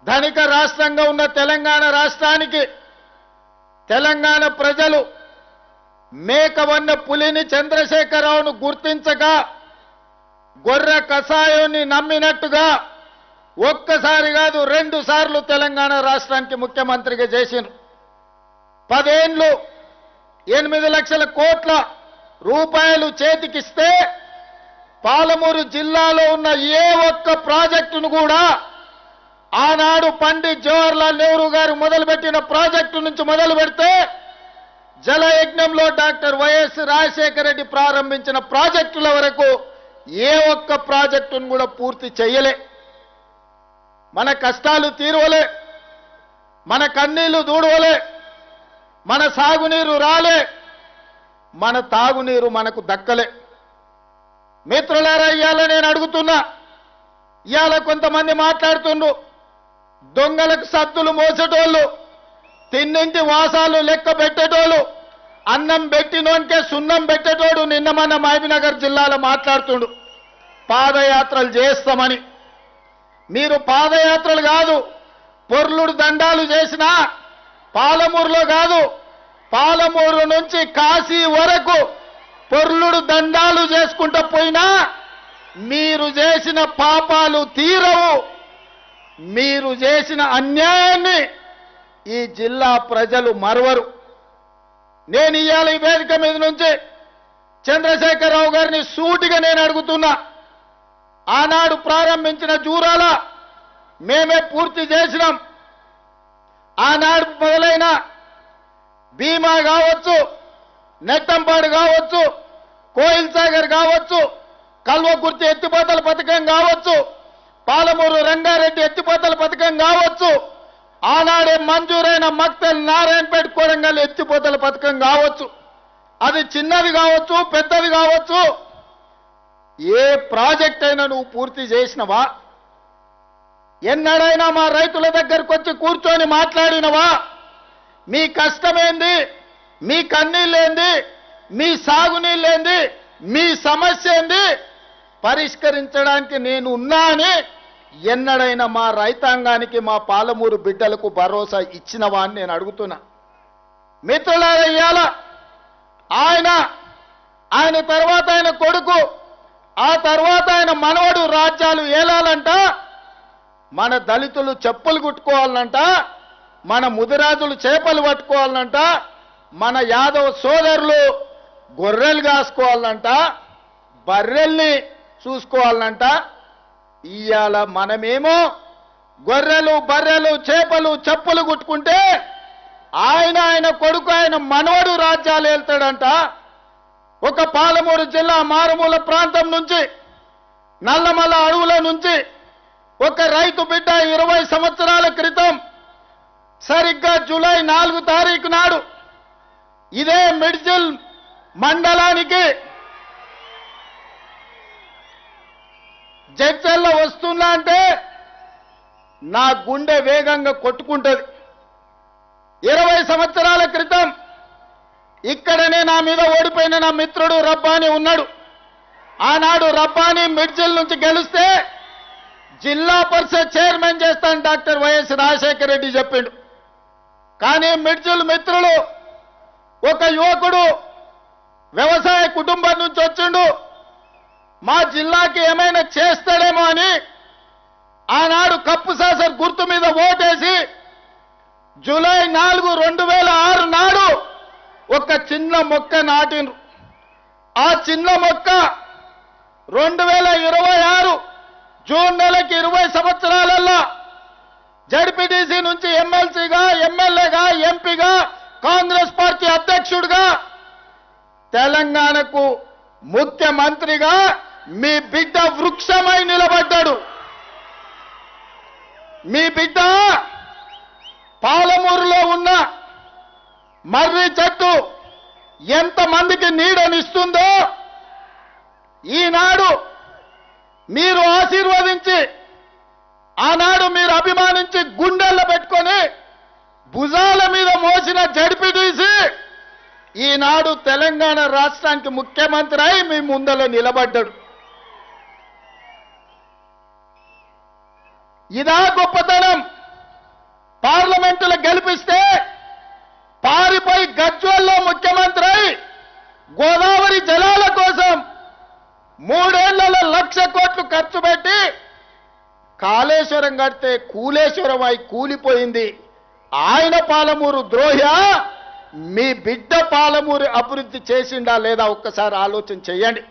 ధనిక రాష్ట్రంగా ఉన్న తెలంగాణ రాష్ట్రానికి తెలంగాణ ప్రజలు మేకవన్న పులిని చంద్రశేఖరరావును గుర్తించక గొర్రె కషాయాన్ని నమ్మినట్టుగా ఒక్కసారి కాదు 2 సార్లు తెలంగాణ రాష్ట్రానికి ముఖ్యమంత్రిగా చేసిండ్రు. 10 ఏళ్లు 8 లక్షల కోట్ల రూపాయలు చేతికిస్తే పాలమూరు జిల్లాలో ఉన్న ఏ ఒక్క ప్రాజెక్టును కూడా ఆనాడు పండిత్ జవహర్లాల్ నెహ్రూ గారు మొదలుపెట్టిన ప్రాజెక్టు నుంచి మొదలు పెడితే జలయజ్ఞంలో డాక్టర్ వైఎస్ రాజశేఖర రెడ్డి ప్రారంభించిన ప్రాజెక్టుల వరకు ఏ ఒక్క ప్రాజెక్టును కూడా పూర్తి చేయలే. మన కష్టాలు తీరవలే, మన కన్నీళ్లు దూడవలే, మన సాగునీరు రాలే, మన తాగునీరు మనకు దక్కలే. మిత్రులారా, ఇవాళ నేను అడుగుతున్నా, ఇవాళ కొంతమంది మాట్లాడుతుండ్రు దొంగలకు సత్తులు మోసేటోళ్ళు, తిన్నింటి వాసాలు లెక్క పెట్టేటోళ్ళు, అన్నం పెట్టినోనికే సున్నం పెట్టేటోడు నిన్న మన మహబూబ్నగర్ జిల్లాలో మాట్లాడుతుండు పాదయాత్రలు చేస్తామని. మీరు పాదయాత్రలు కాదు, పొర్లుడు దండాలు చేసినా పాలమూరులో కాదు, పాలమూరు నుంచి కాశీ వరకు పొర్లుడు దండాలు చేసుకుంటూ పోయినా మీరు చేసిన పాపాలు తీరవు. మీరు చేసిన అన్యాయాన్ని ఈ జిల్లా ప్రజలు మరవరు. నేను ఇవాళ ఈ వేదిక మీద నుంచి చంద్రశేఖరరావు గారిని సూటిగా నేను అడుగుతున్నా, ఆనాడు ప్రారంభించిన జూరాల మేమే పూర్తి చేసినాం. ఆనాడు మొదలైన భీమా కావచ్చు, నెట్టంపాడు కావచ్చు, కోయిల్ సాగర్ కావచ్చు, కల్వకుర్తి ఎత్తిపోతల పథకం కావచ్చు, పాలమూరు రంగారెడ్డి ఎత్తిపోతల పథకం కావచ్చు, ఆనాడే మంజూరైన మక్తల్ నారాయణపేట కొడంగల్ ఎత్తిపోతల పథకం కావచ్చు, అది చిన్నది కావచ్చు పెద్దది కావచ్చు, ఏ ప్రాజెక్ట్ అయినా నువ్వు పూర్తి చేసినవా? ఎన్నడైనా మా రైతుల దగ్గరకు వచ్చి కూర్చొని మాట్లాడినవా? మీ కష్టమేంది, మీ కన్నీళ్ళేంది, మీ సాగునీళ్ళేంది, మీ సమస్య ఏంది పరిష్కరించడానికి నేను ఉన్నా అని ఎన్నడైనా మా రైతాంగానికి, మా పాలమూరు బిడ్డలకు భరోసా ఇచ్చినవా అని నేను అడుగుతున్నా. మిత్రులారా, ఇయ్యాల ఆయన తర్వాత ఆయన కొడుకు, ఆ తర్వాత ఆయన మనవడు రాజ్యాలు ఏలాలంట, మన దళితులు చెప్పులు కుట్టుకోవాలంట, మన ముదిరాజులు చేపలు పట్టుకోవాలంట, మన యాదవ సోదరులు గొర్రెలు కాసుకోవాలంట, బర్రెల్ని చూసుకోవాలంట. ఇవాళ మనమేమో గొర్రెలు బర్రెలు చేపలు చెప్పులు కుట్టుకుంటే ఆయన కొడుకు ఆయన మనవడు రాజ్యాలు వెళ్తాడంట. ఒక పాలమూరు జిల్లా మారుమూల ప్రాంతం నుంచి, నల్లమల అడవుల నుంచి ఒక రైతు బిడ్డ 20 సంవత్సరాల క్రితం సరిగ్గా జూలై 4 తారీఖు నాడు ఇదే మిడ్జిల్ మండలానికి జడ్చర్ల వస్తున్నా అంటే నా గుండె వేగంగా కొట్టుకుంటది. 20 సంవత్సరాల క్రితం ఇక్కడనే నా మీద ఓడిపోయిన నా మిత్రుడు రబ్బానీ ఉన్నాడు. ఆనాడు రబ్బానీ మిడ్జిల్ నుంచి గెలిస్తే జిల్లా పరిషత్ చైర్మన్ చేస్తాను డాక్టర్ వైఎస్ రాజశేఖర రెడ్డి చెప్పిండు. కానీ మిడ్జిల్ మిత్రులు, ఒక యువకుడు వ్యవసాయ కుటుంబం నుంచి వచ్చిండు, మా జిల్లాకి ఏమైనా చేస్తాడేమో అని ఆనాడు కప్పు సాసర్ గుర్తు మీద ఓటేసి జూలై 4, 2006 నాడు ఒక చిన్న మొక్క నాటిండ్రు. ఆ చిన్న మొక్క 2026 జూన్ నెలకి 20 సంవత్సరాలలో జడ్పీటీసీ నుంచి ఎమ్మెల్సీగా, ఎమ్మెల్యేగా, ఎంపీగా, కాంగ్రెస్ పార్టీ అధ్యక్షుడిగా, తెలంగాణకు ముఖ్యమంత్రిగా మీ బిడ్డ వృక్షమై నిలబడ్డాడు. మీ బిడ్డ పాలమూరులో ఉన్న మర్రి చెట్టు ఎంతమందికి నీడనిస్తుందో ఈనాడు మీరు ఆశీర్వదించి, ఆనాడు మీరు అభిమానించి గుండెల్లో పెట్టుకొని భుజాల మీద మోసిన జడ్పీటీసీ ఈనాడు తెలంగాణ రాష్ట్రానికి ముఖ్యమంత్రి అయి మీ ముందర నిలబడ్డాడు. ఇదా గొప్పతనం. కాళేశ్వరం కడితే కూలేశ్వరం అయి కూలిపోయింది. ఆయన పాలమూరు ద్రోహి, మీ బిడ్డ పాలమూరు అభివృద్ధి చేసిండా లేదా ఒక్కసారి ఆలోచన చేయండి.